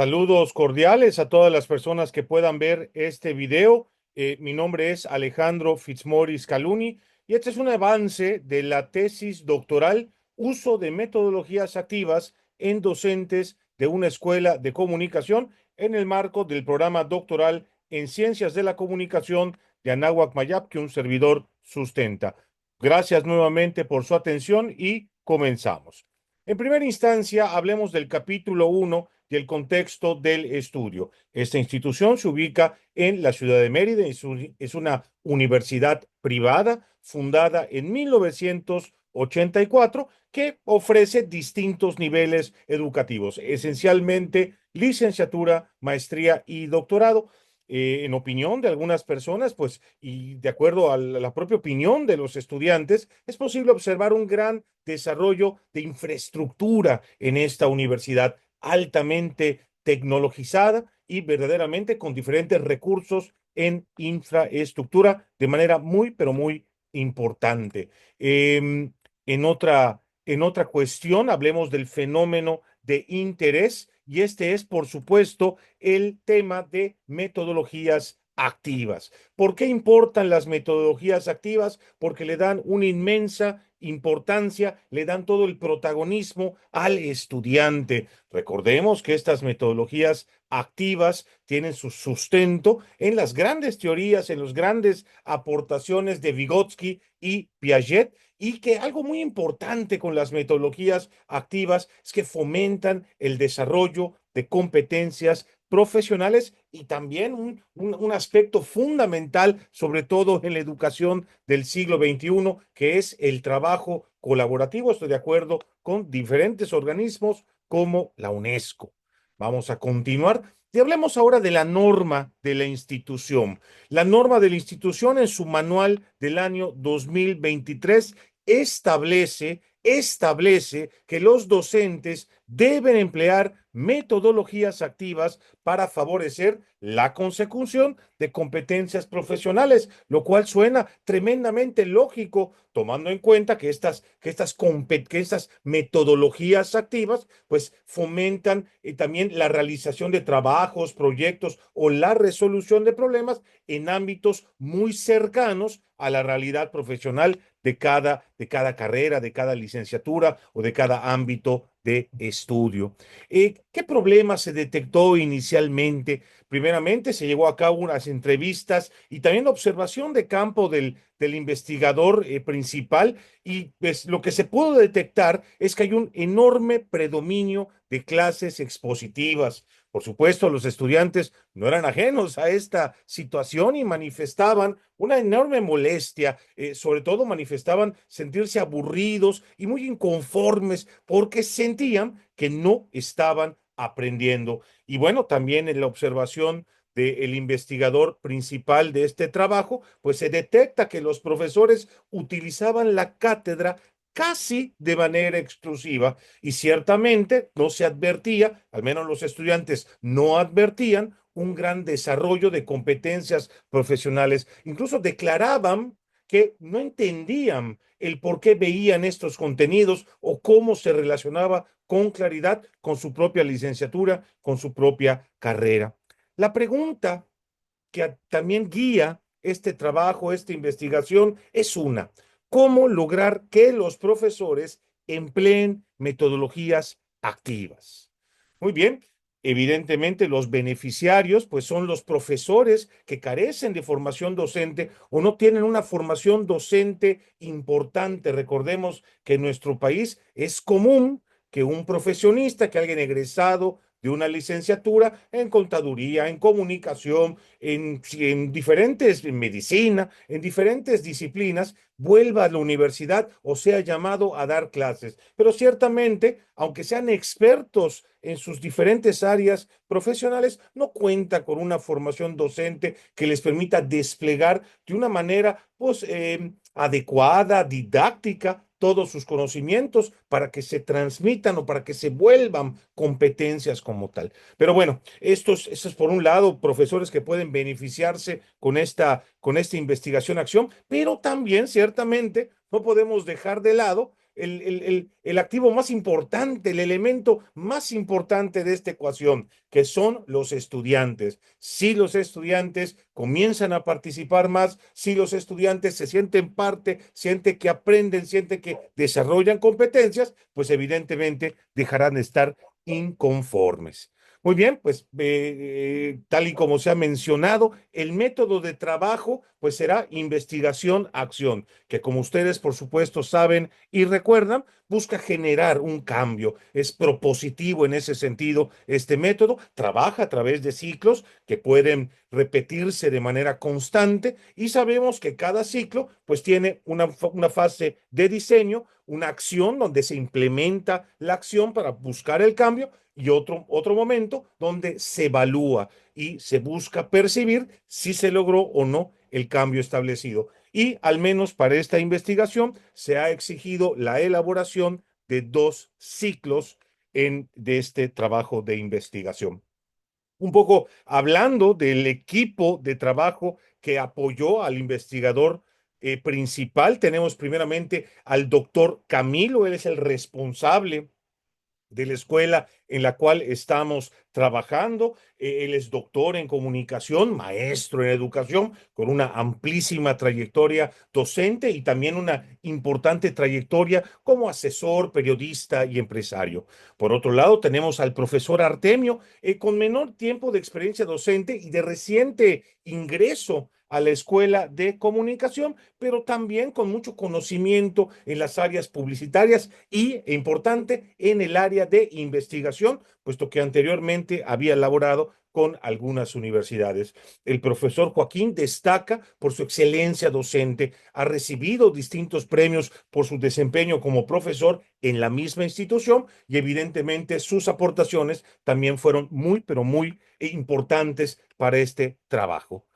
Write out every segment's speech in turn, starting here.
Saludos cordiales a todas las personas que puedan ver este video. Mi nombre es Alejandro Fitzmaurice Caluni y este es un avance de la tesis doctoral Uso de metodologías activas en docentes de una escuela de comunicación en el marco del programa doctoral en Ciencias de la Comunicación de Anáhuac Mayap, que un servidor sustenta. Gracias nuevamente por su atención y comenzamos. En primera instancia, hablemos del capítulo 1 y el contexto del estudio. Esta institución se ubica en la ciudad de Mérida, es una universidad privada fundada en 1984 que ofrece distintos niveles educativos, esencialmente licenciatura, maestría y doctorado. En opinión de algunas personas, pues, y de acuerdo a la propia opinión de los estudiantes, es posible observar un gran desarrollo de infraestructura en esta universidad altamente tecnologizada y verdaderamente con diferentes recursos en infraestructura de manera muy, pero muy importante. Eh, en otra cuestión, hablemos del fenómeno de interés y este es, por supuesto, el tema de metodologías activas. ¿Por qué importan las metodologías activas? Porque le dan una inmensa importancia, le dan todo el protagonismo al estudiante. Recordemos que estas metodologías activas tienen su sustento en las grandes teorías, en las grandes aportaciones de Vygotsky y Piaget, y que algo muy importante con las metodologías activas es que fomentan el desarrollo de competencias profesionales y también un aspecto fundamental, sobre todo en la educación del siglo XXI, que es el trabajo colaborativo. Estoy de acuerdo con diferentes organismos como la UNESCO. Vamos a continuar y hablemos ahora de la norma de la institución. La norma de la institución en su manual del año 2023 establece que los docentes deben emplear metodologías activas para favorecer la consecución de competencias profesionales, lo cual suena tremendamente lógico, tomando en cuenta que estas metodologías activas pues fomentan también la realización de trabajos, proyectos o la resolución de problemas en ámbitos muy cercanos a la realidad profesional de cada carrera, de cada licenciatura o de cada ámbito de estudio. ¿Qué problema se detectó inicialmente? Primeramente, se llevó a cabo unas entrevistas y también la observación de campo del investigador principal y pues, lo que se pudo detectar es que hay un enorme predominio de clases expositivas. Por supuesto, los estudiantes no eran ajenos a esta situación y manifestaban una enorme molestia, sobre todo manifestaban sentirse aburridos y muy inconformes porque sentían que no estaban aprendiendo. Y bueno, también en la observación del investigador principal de este trabajo, pues se detecta que los profesores utilizaban la cátedra casi de manera exclusiva y ciertamente no se advertía, al menos los estudiantes no advertían un gran desarrollo de competencias profesionales. Incluso declaraban que no entendían el por qué veían estos contenidos o cómo se relacionaba con claridad con su propia licenciatura, con su propia carrera. La pregunta que también guía este trabajo, esta investigación, es una: ¿cómo lograr que los profesores empleen metodologías activas? Muy bien, evidentemente los beneficiarios pues son los profesores que carecen de formación docente o no tienen una formación docente importante. Recordemos que en nuestro país es común que un profesionista, que alguien egresado de una licenciatura en contaduría, en comunicación, en diferentes, en medicina, en diferentes disciplinas, vuelva a la universidad o sea llamado a dar clases. Pero ciertamente, aunque sean expertos en sus diferentes áreas profesionales, no cuenta con una formación docente que les permita desplegar de una manera, pues, adecuada, didáctica, todos sus conocimientos para que se transmitan o para que se vuelvan competencias como tal. Pero bueno, estos por un lado, profesores que pueden beneficiarse con esta investigación-acción, pero también ciertamente no podemos dejar de lado el activo más importante, el elemento más importante de esta ecuación, que son los estudiantes. Si los estudiantes comienzan a participar más, si los estudiantes se sienten parte, sienten que aprenden, sienten que desarrollan competencias, pues evidentemente dejarán de estar inconformes. Muy bien, pues tal y como se ha mencionado, el método de trabajo pues será investigación-acción, que como ustedes por supuesto saben y recuerdan, busca generar un cambio. Es propositivo en ese sentido este método, trabaja a través de ciclos que pueden repetirse de manera constante y sabemos que cada ciclo pues tiene una fase de diseño, una acción donde se implementa la acción para buscar el cambio y otro momento donde se evalúa y se busca percibir si se logró o no el cambio establecido. Y al menos para esta investigación se ha exigido la elaboración de 2 ciclos de este trabajo de investigación. Un poco hablando del equipo de trabajo que apoyó al investigador principal, tenemos primeramente al doctor Camilo, él es el responsable de la escuela en la cual estamos trabajando. Él es doctor en comunicación, maestro en educación, con una amplísima trayectoria docente y también una importante trayectoria como asesor, periodista y empresario. Por otro lado, tenemos al profesor Artemio, con menor tiempo de experiencia docente y de reciente ingreso a la escuela de comunicación, pero también con mucho conocimiento en las áreas publicitarias y, importante, en el área de investigación, puesto que anteriormente había elaborado con algunas universidades. El profesor Joaquín destaca por su excelencia docente, ha recibido distintos premios por su desempeño como profesor en la misma institución y evidentemente sus aportaciones también fueron muy, pero muy importantes para este trabajo.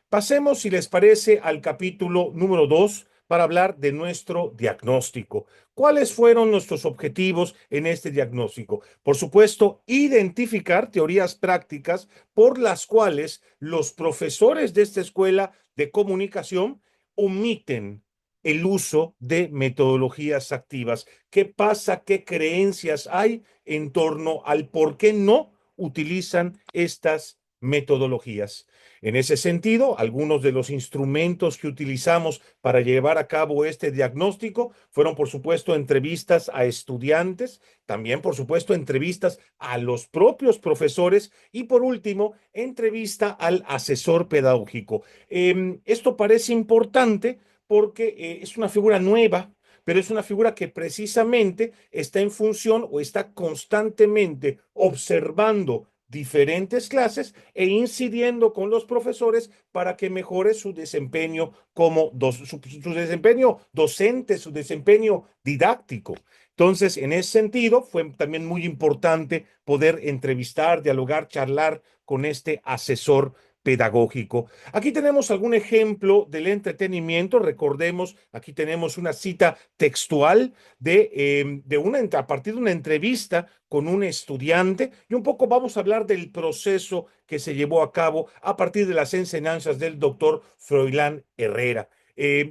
Pasemos, si les parece, al capítulo número 2 para hablar de nuestro diagnóstico. ¿Cuáles fueron nuestros objetivos en este diagnóstico? Por supuesto, identificar teorías prácticas por las cuales los profesores de esta escuela de comunicación omiten el uso de metodologías activas. ¿Qué pasa? ¿Qué creencias hay en torno al por qué no utilizan estas metodologías? En ese sentido, algunos de los instrumentos que utilizamos para llevar a cabo este diagnóstico fueron, por supuesto, entrevistas a estudiantes, también, por supuesto, entrevistas a los propios profesores y, por último, entrevista al asesor pedagógico. Esto parece importante porque es una figura nueva, pero es una figura que precisamente está en función o está constantemente observando diferentes clases e incidiendo con los profesores para que mejore su desempeño su desempeño docente, su desempeño didáctico. Entonces, en ese sentido, fue también muy importante poder entrevistar, dialogar, charlar con este asesor pedagógico. Aquí tenemos algún ejemplo del entretenimiento. Recordemos, aquí tenemos una cita textual a partir de una entrevista con un estudiante y un poco vamos a hablar del proceso que se llevó a cabo a partir de las enseñanzas del doctor Froilán Herrera.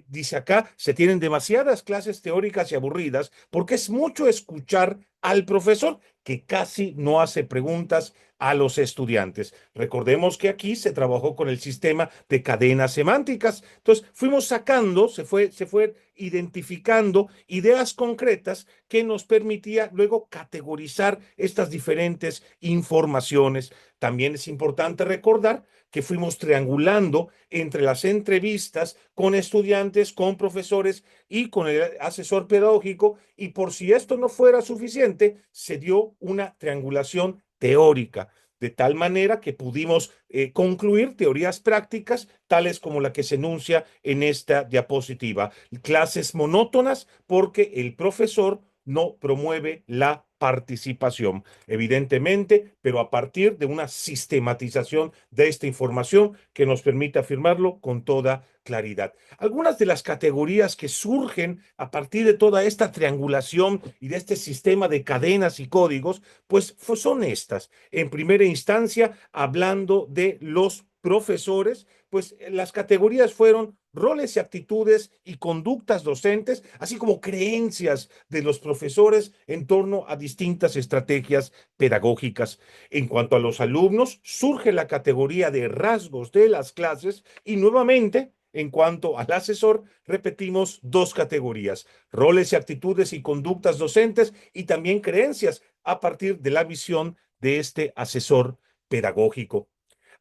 Dice acá, se tienen demasiadas clases teóricas y aburridas porque es mucho escuchar al profesor que casi no hace preguntas a los estudiantes. Recordemos que aquí se trabajó con el sistema de cadenas semánticas. Entonces, fuimos sacando, se fue identificando ideas concretas que nos permitía luego categorizar estas diferentes informaciones. También es importante recordar que fuimos triangulando entre las entrevistas con estudiantes, con profesores y con el asesor pedagógico, y por si esto no fuera suficiente, se dio una triangulación teórica, de tal manera que pudimos concluir teorías prácticas tales como la que se enuncia en esta diapositiva. Clases monótonas porque el profesor no promueve la participación, evidentemente, pero a partir de una sistematización de esta información que nos permite afirmarlo con toda claridad. Algunas de las categorías que surgen a partir de toda esta triangulación y de este sistema de cadenas y códigos, pues son estas. En primera instancia, hablando de los profesores, pues las categorías fueron roles y actitudes y conductas docentes, así como creencias de los profesores en torno a distintas estrategias pedagógicas. En cuanto a los alumnos, surge la categoría de rasgos de las clases y nuevamente, en cuanto al asesor, repetimos dos categorías, roles y actitudes y conductas docentes y también creencias a partir de la visión de este asesor pedagógico.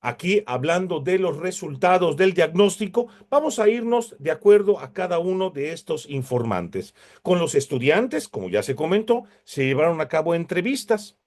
Aquí, hablando de los resultados del diagnóstico, vamos a irnos de acuerdo a cada uno de estos informantes. Con los estudiantes, como ya se comentó, se llevaron a cabo entrevistas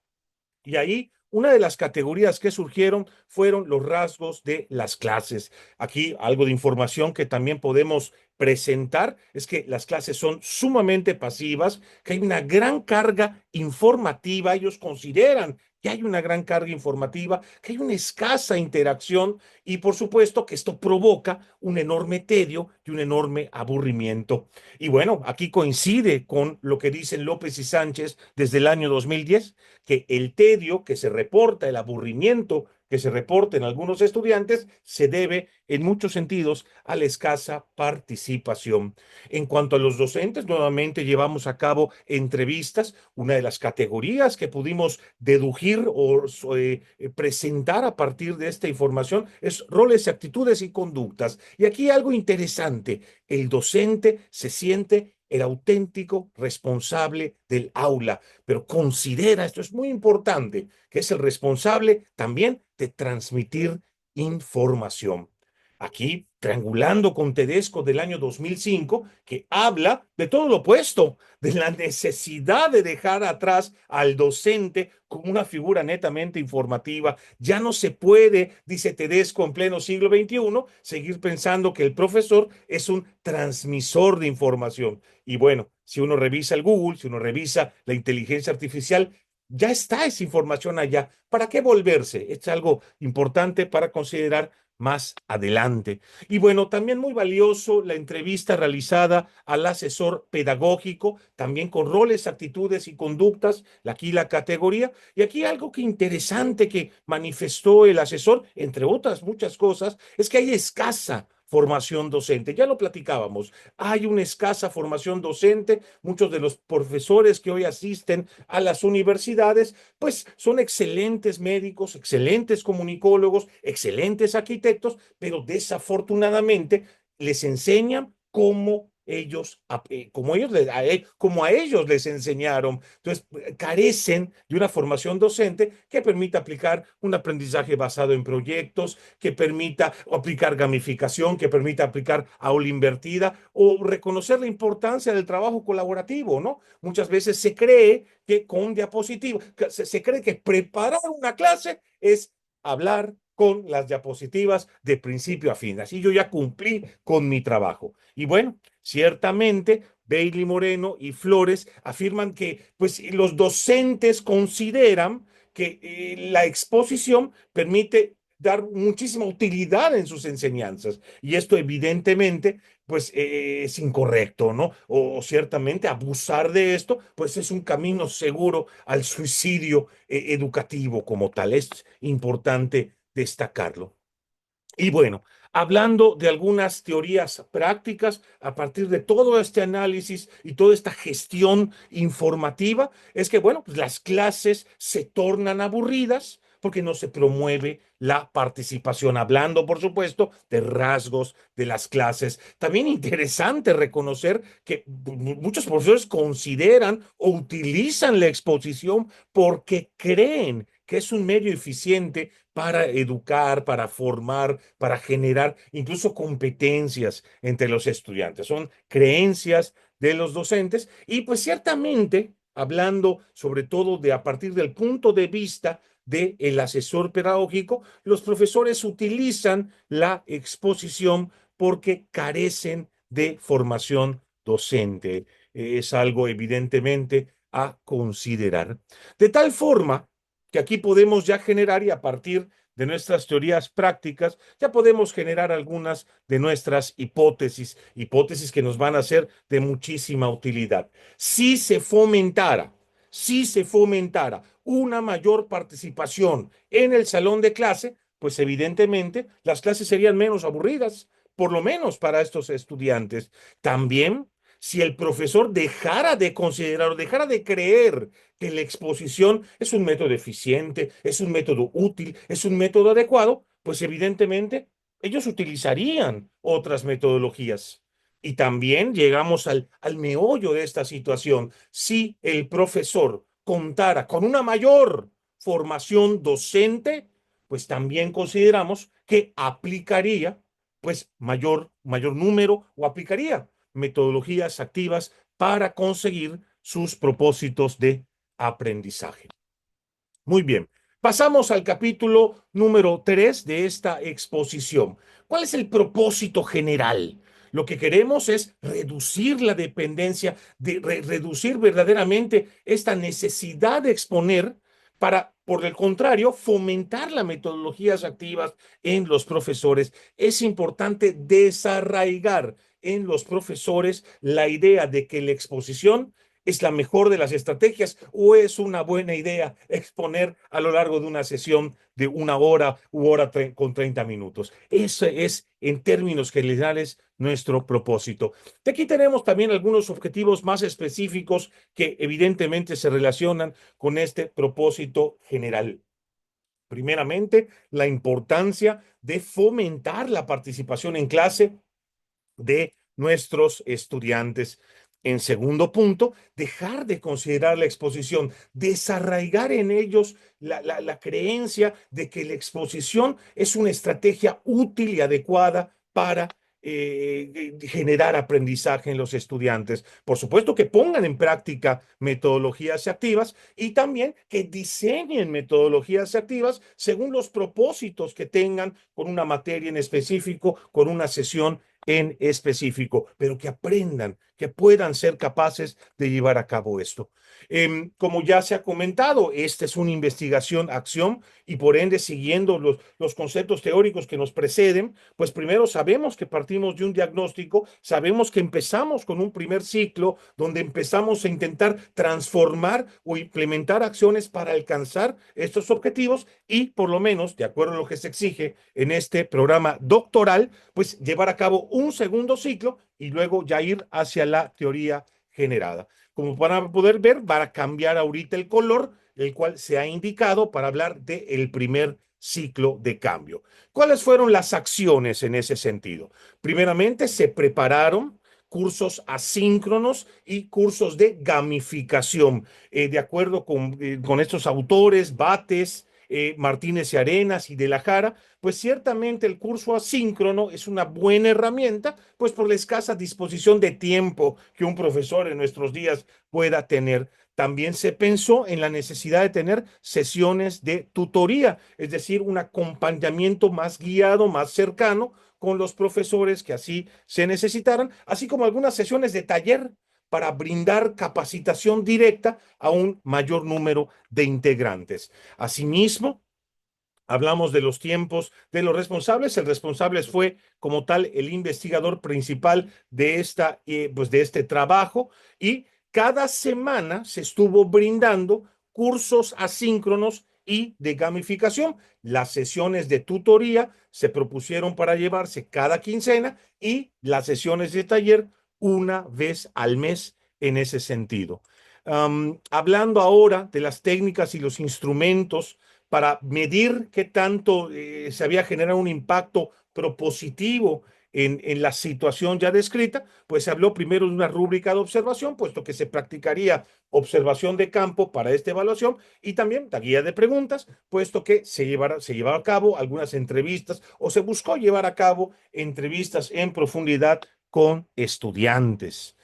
y ahí una de las categorías que surgieron fueron los rasgos de las clases. Aquí algo de información que también podemos presentar es que las clases son sumamente pasivas, que hay una gran carga informativa. Ellos consideran que hay una gran carga informativa, que hay una escasa interacción y por supuesto que esto provoca un enorme tedio y un enorme aburrimiento. Y bueno, aquí coincide con lo que dicen López y Sánchez desde el año 2010, que el tedio que se reporta, el aburrimiento que se reporta en algunos estudiantes, se debe en muchos sentidos a la escasa participación. En cuanto a los docentes, nuevamente llevamos a cabo entrevistas. Una de las categorías que pudimos deducir o presentar a partir de esta información es roles, actitudes y conductas. Y aquí algo interesante, el docente se siente el auténtico responsable del aula, pero considera, esto es muy importante, que es el responsable también de transmitir información. Aquí, triangulando con Tedesco del año 2005, que habla de todo lo opuesto, de la necesidad de dejar atrás al docente como una figura netamente informativa. Ya no se puede, dice Tedesco en pleno siglo XXI, seguir pensando que el profesor es un transmisor de información. Y bueno, si uno revisa el Google, si uno revisa la inteligencia artificial, ya está esa información allá. ¿Para qué volverse? Es algo importante para considerar más adelante. Y bueno, también muy valioso la entrevista realizada al asesor pedagógico, también con roles, actitudes y conductas, aquí la categoría. Y aquí algo que interesante que manifestó el asesor, entre otras muchas cosas, es que hay escasa formación docente. Ya lo platicábamos, hay una escasa formación docente. Muchos de los profesores que hoy asisten a las universidades, pues son excelentes médicos, excelentes comunicólogos, excelentes arquitectos, pero desafortunadamente les enseñan como a ellos les enseñaron. Entonces, carecen de una formación docente que permita aplicar un aprendizaje basado en proyectos, que permita aplicar gamificación, que permita aplicar aula invertida o reconocer la importancia del trabajo colaborativo, ¿no? Muchas veces se cree que con diapositivas, se cree que preparar una clase es hablar con las diapositivas de principio a fin. Así yo ya cumplí con mi trabajo. Y bueno, ciertamente Bailey Moreno y Flores afirman que pues los docentes consideran que la exposición permite dar muchísima utilidad en sus enseñanzas y esto evidentemente pues es incorrecto, ¿no? O ciertamente abusar de esto pues es un camino seguro al suicidio educativo como tal. Es importante destacarlo. Y bueno, hablando de algunas teorías prácticas a partir de todo este análisis y toda esta gestión informativa, es que, bueno, pues las clases se tornan aburridas porque no se promueve la participación, hablando, por supuesto, de rasgos de las clases. También interesante reconocer que muchos profesores consideran o utilizan la exposición porque creen que es un medio eficiente para educar, para formar, para generar incluso competencias entre los estudiantes. Son creencias de los docentes y pues ciertamente, hablando sobre todo de a partir del punto de vista del asesor pedagógico, los profesores utilizan la exposición porque carecen de formación docente. Es algo evidentemente a considerar. De tal forma que aquí podemos ya generar y a partir de nuestras teorías prácticas, ya podemos generar algunas de nuestras hipótesis que nos van a ser de muchísima utilidad. Si se fomentara, si se fomentara una mayor participación en el salón de clase, pues evidentemente las clases serían menos aburridas, por lo menos para estos estudiantes. También, si el profesor dejara de considerar o dejara de creer que la exposición es un método eficiente, es un método útil, es un método adecuado, pues evidentemente ellos utilizarían otras metodologías. Y también llegamos al meollo de esta situación. Si el profesor contara con una mayor formación docente, pues también consideramos que aplicaría pues mayor número o aplicaría metodologías activas para conseguir sus propósitos de aprendizaje. Muy bien. Pasamos al capítulo número 3 de esta exposición. ¿Cuál es el propósito general? Lo que queremos es reducir la dependencia, reducir verdaderamente esta necesidad de exponer para, por el contrario, fomentar las metodologías activas en los profesores. Es importante desarraigar en los profesores la idea de que la exposición es la mejor de las estrategias o es una buena idea exponer a lo largo de una sesión de una hora u hora con 30 minutos. Ese es, en términos generales, nuestro propósito. De aquí tenemos también algunos objetivos más específicos que evidentemente se relacionan con este propósito general. Primeramente, la importancia de fomentar la participación en clase de nuestros estudiantes. En segundo punto, dejar de considerar la exposición, desarraigar en ellos la creencia de que la exposición es una estrategia útil y adecuada para generar aprendizaje en los estudiantes. Por supuesto que pongan en práctica metodologías activas y también que diseñen metodologías activas según los propósitos que tengan con una materia en específico, con una sesión en específico, pero que aprendan, que puedan ser capaces de llevar a cabo esto. Como ya se ha comentado, esta es una investigación-acción y por ende, siguiendo los conceptos teóricos que nos preceden, pues primero sabemos que partimos de un diagnóstico, sabemos que empezamos con un primer ciclo donde empezamos a intentar transformar o implementar acciones para alcanzar estos objetivos y por lo menos, de acuerdo a lo que se exige en este programa doctoral, pues llevar a cabo un segundo ciclo y luego ya ir hacia la teoría generada. Como van a poder ver, va a cambiar ahorita el color, el cual se ha indicado para hablar del primer ciclo de cambio. ¿Cuáles fueron las acciones en ese sentido? Primeramente, se prepararon cursos asíncronos y cursos de gamificación. De acuerdo con estos autores, Bates, Martínez y Arenas y de la Jara, pues ciertamente el curso asíncrono es una buena herramienta, pues por la escasa disposición de tiempo que un profesor en nuestros días pueda tener. También se pensó en la necesidad de tener sesiones de tutoría, es decir, un acompañamiento más guiado, más cercano con los profesores que así se necesitaran, así como algunas sesiones de taller para brindar capacitación directa a un mayor número de integrantes. Asimismo, hablamos de los tiempos de los responsables. El responsable fue, como tal, el investigador principal pues de este trabajo y cada semana se estuvo brindando cursos asíncronos y de gamificación. Las sesiones de tutoría se propusieron para llevarse cada quincena y las sesiones de taller una vez al mes en ese sentido. Hablando ahora de las técnicas y los instrumentos para medir qué tanto se había generado un impacto propositivo en la situación ya descrita, pues se habló primero de una rúbrica de observación, puesto que se practicaría observación de campo para esta evaluación y también la guía de preguntas, puesto que se llevaba a cabo algunas entrevistas o se buscó llevar a cabo entrevistas en profundidad con estudiantes.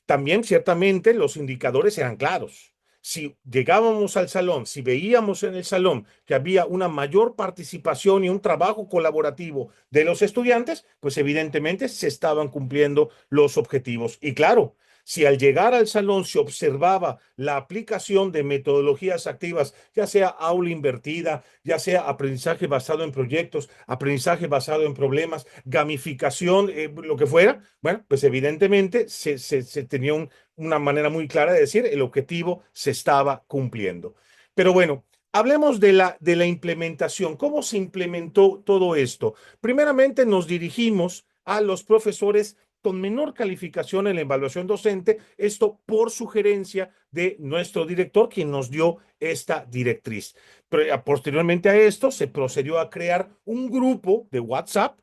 También ciertamente los indicadores eran claros. Si llegábamos al salón, si veíamos en el salón que había una mayor participación y un trabajo colaborativo de los estudiantes, pues evidentemente se estaban cumpliendo los objetivos. Y claro, Si al llegar al salón se observaba la aplicación de metodologías activas, ya sea aula invertida, ya sea aprendizaje basado en proyectos, aprendizaje basado en problemas, gamificación, lo que fuera, bueno, pues evidentemente se tenía una manera muy clara de decir el objetivo se estaba cumpliendo. Pero bueno, hablemos de la implementación. ¿Cómo se implementó todo esto? Primeramente nos dirigimos a los profesores con menor calificación en la evaluación docente, esto por sugerencia de nuestro director, quien nos dio esta directriz. Pero, posteriormente a esto, se procedió a crear un grupo de WhatsApp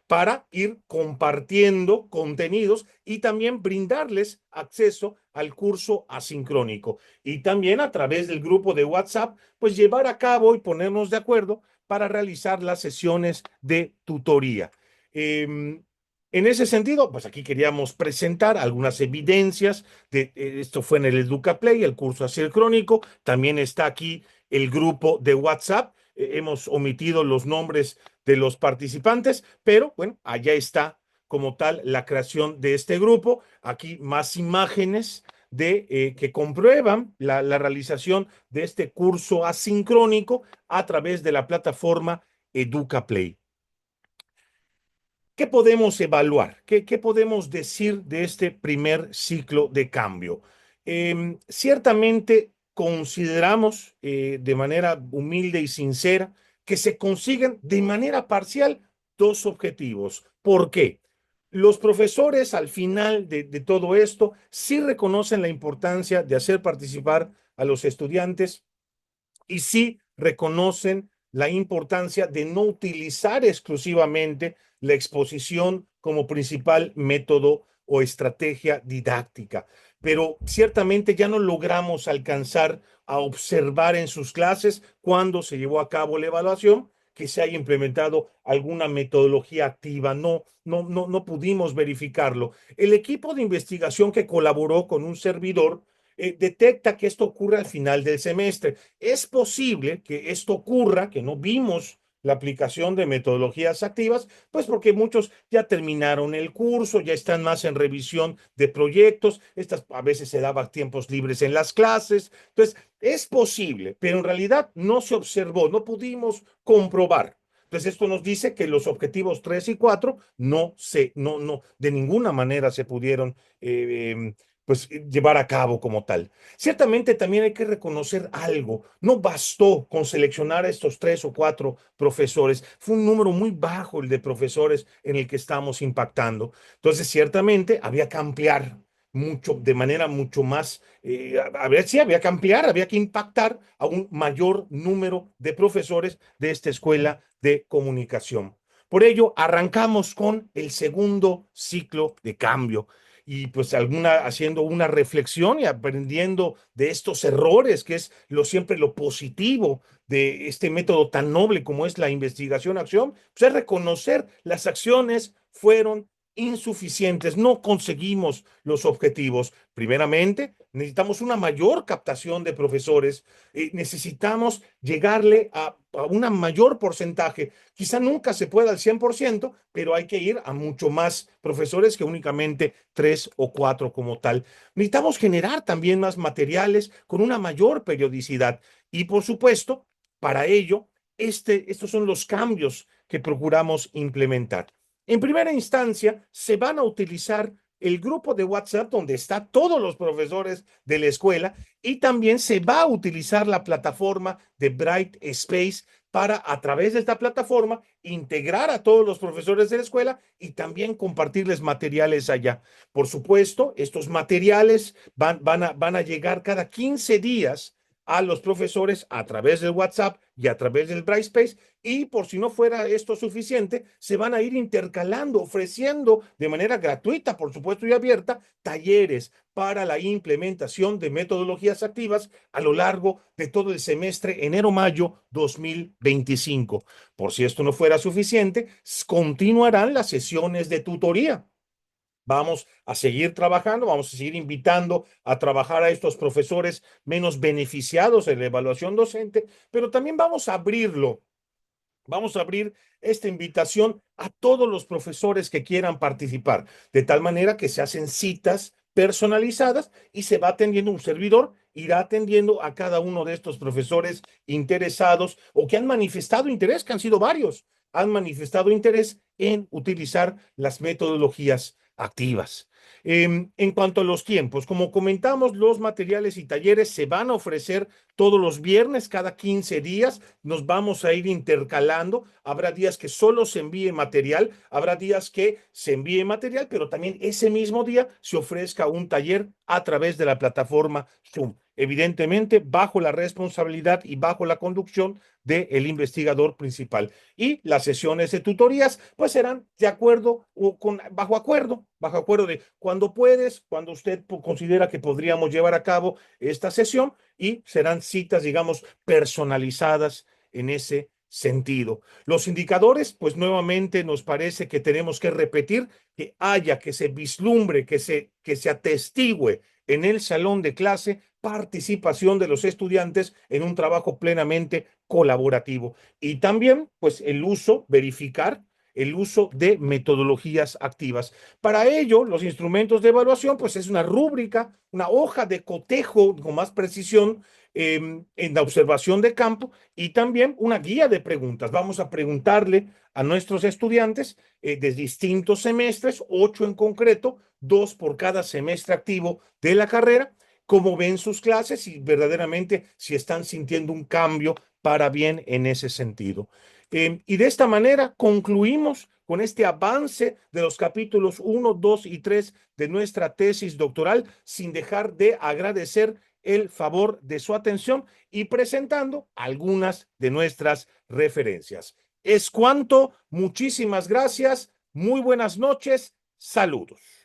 para ir compartiendo contenidos y también brindarles acceso al curso asincrónico. Y también a través del grupo de WhatsApp, pues llevar a cabo y ponernos de acuerdo para realizar las sesiones de tutoría. En ese sentido, pues aquí queríamos presentar algunas evidencias de esto fue en el EducaPlay, el curso asincrónico, también está aquí el grupo de WhatsApp. Hemos omitido los nombres de los participantes, pero bueno, allá está como tal la creación de este grupo. Aquí más imágenes de que comprueban la realización de este curso asincrónico a través de la plataforma EducaPlay. ¿Qué podemos evaluar? ¿Qué podemos decir de este primer ciclo de cambio? Ciertamente consideramos de manera humilde y sincera que se consiguen de manera parcial dos objetivos. ¿Por qué? Los profesores al final de todo esto sí reconocen la importancia de hacer participar a los estudiantes y sí reconocen la importancia de no utilizar exclusivamente la exposición como principal método o estrategia didáctica. Pero ciertamente ya no logramos alcanzar a observar en sus clases cuando se llevó a cabo la evaluación que se haya implementado alguna metodología activa. No pudimos verificarlo. El equipo de investigación que colaboró con un servidor detecta que esto ocurre al final del semestre. Es posible que esto ocurra, que no vimos la aplicación de metodologías activas, pues porque muchos ya terminaron el curso, ya están más en revisión de proyectos, estas a veces se daban tiempos libres en las clases, entonces es posible, pero en realidad no se observó, no pudimos comprobar. Entonces, esto nos dice que los objetivos 3 y 4 de ninguna manera se pudieron pues llevar a cabo como tal. Ciertamente también hay que reconocer algo. No bastó con seleccionar a estos 3 o 4 profesores. Fue un número muy bajo el de profesores en el que estamos impactando. Entonces, ciertamente había que ampliar mucho, de manera mucho más, a ver si había que ampliar, había que impactar a un mayor número de profesores de esta escuela de comunicación. Por ello, arrancamos con el segundo ciclo de cambio y pues haciendo una reflexión y aprendiendo de estos errores, que es siempre lo positivo de este método tan noble como es la investigación-acción, pues es reconocer las acciones fueron insuficientes, no conseguimos los objetivos. Primeramente, necesitamos una mayor captación de profesores, necesitamos llegarle a un mayor porcentaje. Quizá nunca se pueda al 100%, pero hay que ir a mucho más profesores que únicamente 3 o 4 como tal. Necesitamos generar también más materiales con una mayor periodicidad y, por supuesto, para ello, estos son los cambios que procuramos implementar. En primera instancia, se van a utilizar el grupo de WhatsApp donde están todos los profesores de la escuela y también se va a utilizar la plataforma de Bright Space para, a través de esta plataforma, integrar a todos los profesores de la escuela y también compartirles materiales allá. Por supuesto, estos materiales van a llegar cada 15 días a los profesores a través del WhatsApp y a través del Brightspace y por si no fuera esto suficiente, se van a ir intercalando, ofreciendo de manera gratuita, por supuesto y abierta, talleres para la implementación de metodologías activas a lo largo de todo el semestre enero-mayo 2025. Por si esto no fuera suficiente, continuarán las sesiones de tutoría. Vamos a seguir trabajando, vamos a seguir invitando a trabajar a estos profesores menos beneficiados en la evaluación docente, pero también vamos a abrir esta invitación a todos los profesores que quieran participar, de tal manera que se hacen citas personalizadas y se va atendiendo un servidor, irá atendiendo a cada uno de estos profesores interesados o que han manifestado interés, que han sido varios, han manifestado interés en utilizar las metodologías activas. En cuanto a los tiempos, como comentamos, los materiales y talleres se van a ofrecer todos los viernes, cada 15 días, nos vamos a ir intercalando. Habrá días que solo se envíe material, habrá días que se envíe material, pero también ese mismo día se ofrezca un taller a través de la plataforma Zoom. Evidentemente, bajo la responsabilidad y bajo la conducción del investigador principal. Y las sesiones de tutorías, pues serán de acuerdo o bajo acuerdo de cuando puedes, cuando usted considera que podríamos llevar a cabo esta sesión y serán citas, digamos, personalizadas en ese sentido. Los indicadores, pues nuevamente nos parece que tenemos que repetir que haya, que se vislumbre, que se atestigüe en el salón de clase participación de los estudiantes en un trabajo plenamente colaborativo. Y también, pues, verificar el uso de metodologías activas. Para ello, los instrumentos de evaluación, pues es una rúbrica, una hoja de cotejo con más precisión en la observación de campo y también una guía de preguntas. Vamos a preguntarle a nuestros estudiantes de distintos semestres, 8 en concreto, 2 por cada semestre activo de la carrera, cómo ven sus clases y verdaderamente si están sintiendo un cambio para bien en ese sentido. Y de esta manera concluimos con este avance de los capítulos 1, 2 y 3 de nuestra tesis doctoral, sin dejar de agradecer el favor de su atención y presentando algunas de nuestras referencias. Es cuanto, muchísimas gracias, muy buenas noches, saludos.